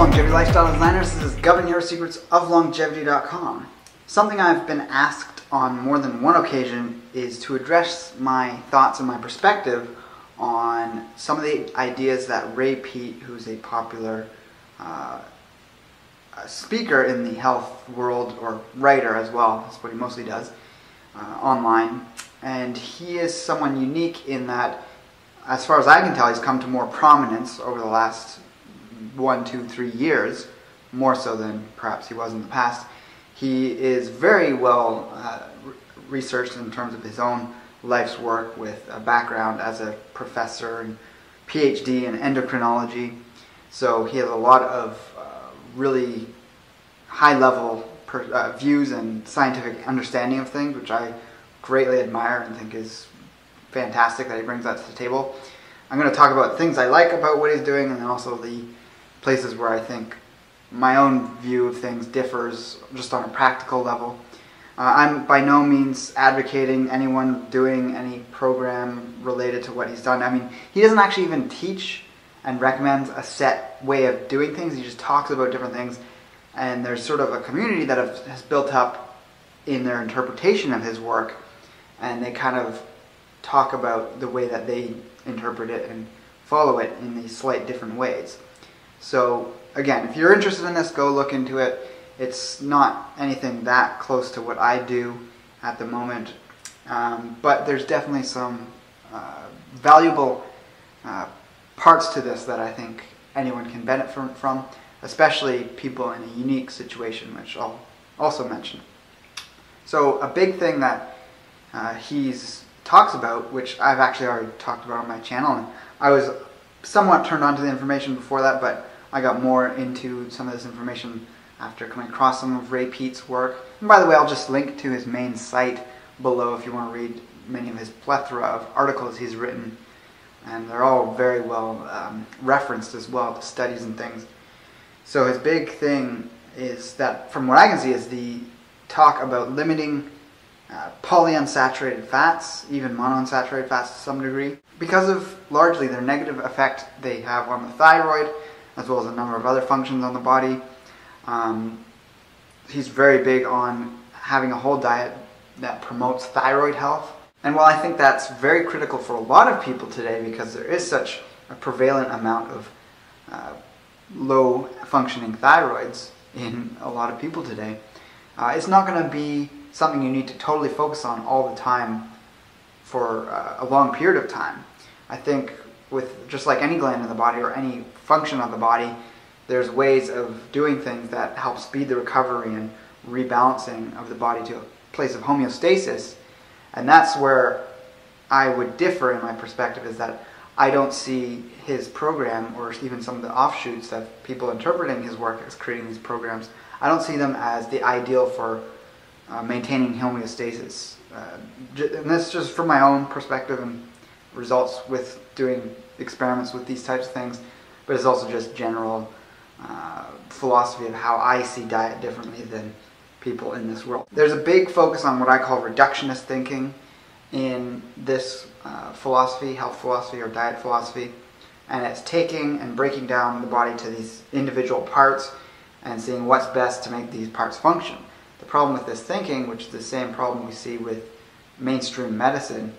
longevity lifestyle designers. This is Govern Your Secrets of Longevity.com. Something I've been asked on more than one occasion is to address my thoughts and my perspective on some of the ideas that Ray Peat, who's a popular speaker in the health world, or writer as well, that's what he mostly does, online. And he is someone unique in that, as far as I can tell, he's come to more prominence over the last 1, 2, 3 years, more so than perhaps he was in the past. He is very well researched in terms of his own life's work, with a background as a professor and PhD in endocrinology. So he has a lot of really high-level views and scientific understanding of things, which I greatly admire and think is fantastic that he brings that to the table. I'm going to talk about things I like about what he's doing, and then also the places where I think my own view of things differs just on a practical level. I'm by no means advocating anyone doing any program related to what he's done. I mean, he doesn't actually even teach and recommends a set way of doing things. He just talks about different things, and there's sort of a community that has built up in their interpretation of his work, and they kind of talk about the way that they interpret it and follow it in these slight different ways. So again, if you're interested in this, go look into it. It's not anything that close to what I do at the moment, but there's definitely some valuable parts to this that I think anyone can benefit from, especially people in a unique situation, which I'll also mention. So a big thing that he's talks about, which I've actually already talked about on my channel, and I was somewhat turned on to the information before that, but I got more into some of this information after coming across some of Ray Peat's work. And by the way, I'll just link to his main site below if you want to read many of his plethora of articles he's written, and they're all very well referenced as well to studies and things. So his big thing is that, from what I can see, is the talk about limiting polyunsaturated fats, even monounsaturated fats to some degree, because of largely their negative effect they have on the thyroid, as well as a number of other functions on the body. He's very big on having a whole diet that promotes thyroid health. And while I think that's very critical for a lot of people today, because there is such a prevalent amount of low functioning thyroids in a lot of people today, it's not going to be something you need to totally focus on all the time for a long period of time. I think with just like any gland in the body or any function of the body, there's ways of doing things that help speed the recovery and rebalancing of the body to a place of homeostasis. And that's where I would differ in my perspective, is that I don't see his program, or even some of the offshoots that people interpreting his work as creating these programs, I don't see them as the ideal for maintaining homeostasis. And this is just from my own perspective and results with doing experiments with these types of things, but it's also just general philosophy of how I see diet differently than people in this world. There's a big focus on what I call reductionist thinking in this philosophy, health philosophy or diet philosophy, and it's taking and breaking down the body to these individual parts and seeing what's best to make these parts function. The problem with this thinking, which is the same problem we see with mainstream medicine,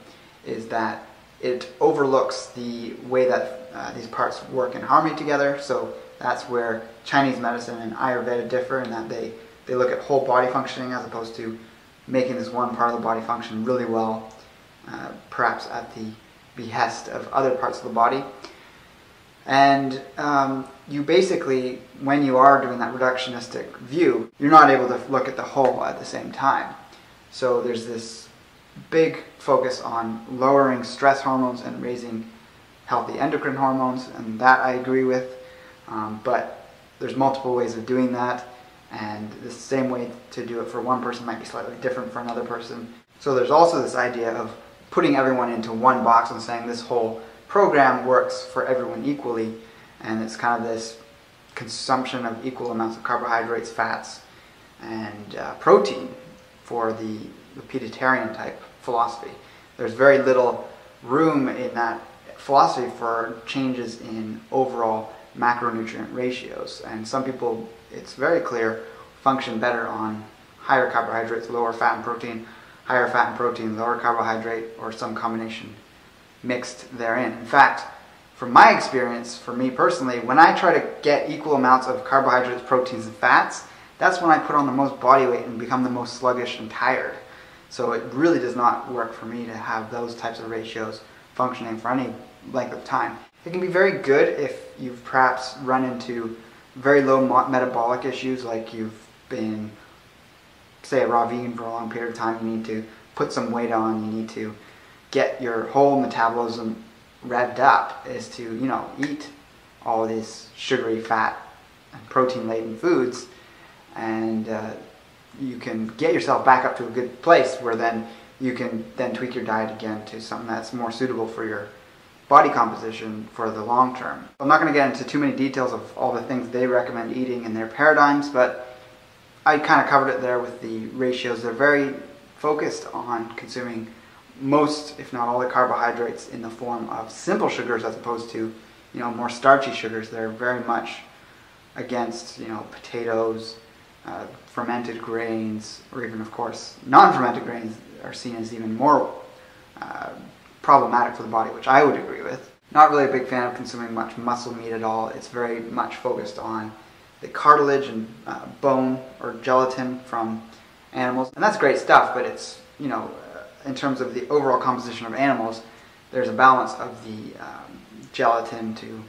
is that it overlooks the way that these parts work in harmony together. So that's where Chinese medicine and Ayurveda differ, in that they look at whole body functioning as opposed to making this one part of the body function really well, perhaps at the behest of other parts of the body. And you basically, when you are doing that reductionistic view, you're not able to look at the whole at the same time. So there's this big focus on lowering stress hormones and raising healthy endocrine hormones, and that I agree with, but there's multiple ways of doing that, and the same way to do it for one person might be slightly different for another person. So there's also this idea of putting everyone into one box and saying this whole program works for everyone equally, and it's kind of this consumption of equal amounts of carbohydrates, fats, and protein for the Dietary type philosophy. There's very little room in that philosophy for changes in overall macronutrient ratios. And some people, it's very clear, function better on higher carbohydrates, lower fat and protein, higher fat and protein, lower carbohydrate, or some combination mixed therein. In fact, from my experience, for me personally, when I try to get equal amounts of carbohydrates, proteins, and fats, that's when I put on the most body weight and become the most sluggish and tired. So it really does not work for me to have those types of ratios functioning for any length of time. It can be very good if you've perhaps run into very low metabolic issues, like you've been, say, a raw vegan for a long period of time. You need to put some weight on, you need to get your whole metabolism revved up, is to, you know, eat all these sugary, fat, and protein-laden foods, and you can get yourself back up to a good place where then you can then tweak your diet again to something that's more suitable for your body composition for the long term. I'm not going to get into too many details of all the things they recommend eating in their paradigms, but I kind of covered it there with the ratios. They're very focused on consuming most, if not all, the carbohydrates in the form of simple sugars as opposed to, you know, more starchy sugars. They're very much against, you know, potatoes, fermented grains, or even, of course, non-fermented grains are seen as even more problematic for the body, which I would agree with. Not really a big fan of consuming much muscle meat at all. It's very much focused on the cartilage and bone or gelatin from animals, and that's great stuff, but it's, you know, in terms of the overall composition of animals, there's a balance of the gelatin to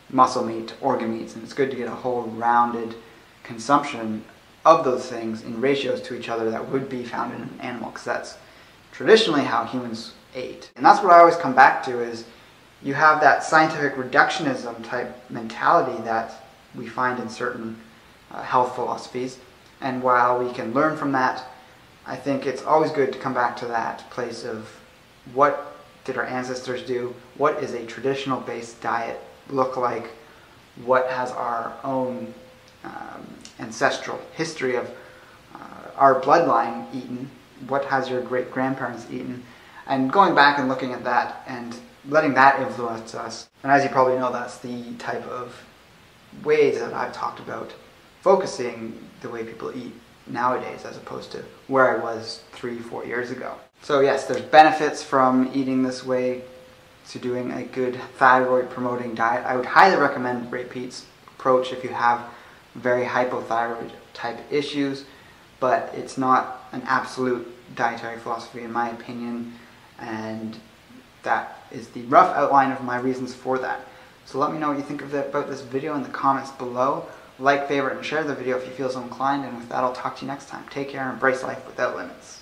muscle meat to organ meats, and it's good to get a whole rounded consumption of those things in ratios to each other that would be found in an animal, because that's traditionally how humans ate. And that's what I always come back to, is you have that scientific reductionism type mentality that we find in certain health philosophies, and while we can learn from that, I think it's always good to come back to that place of what did our ancestors do, what is a traditional based diet look like, what has our own ancestral history of our bloodline eaten, what has your great-grandparents eaten, and going back and looking at that and letting that influence us. And as you probably know, that's the type of ways that I've talked about focusing the way people eat nowadays as opposed to where I was 3-4 years ago. So yes, there's benefits from eating this way to doing a good thyroid promoting diet. I would highly recommend Ray Peat's approach if you have very hypothyroid type issues, but it's not an absolute dietary philosophy in my opinion, and that is the rough outline of my reasons for that. So let me know what you think about this video in the comments below. Like, favorite, and share the video if you feel so inclined, and with that I'll talk to you next time. Take care and embrace life without limits.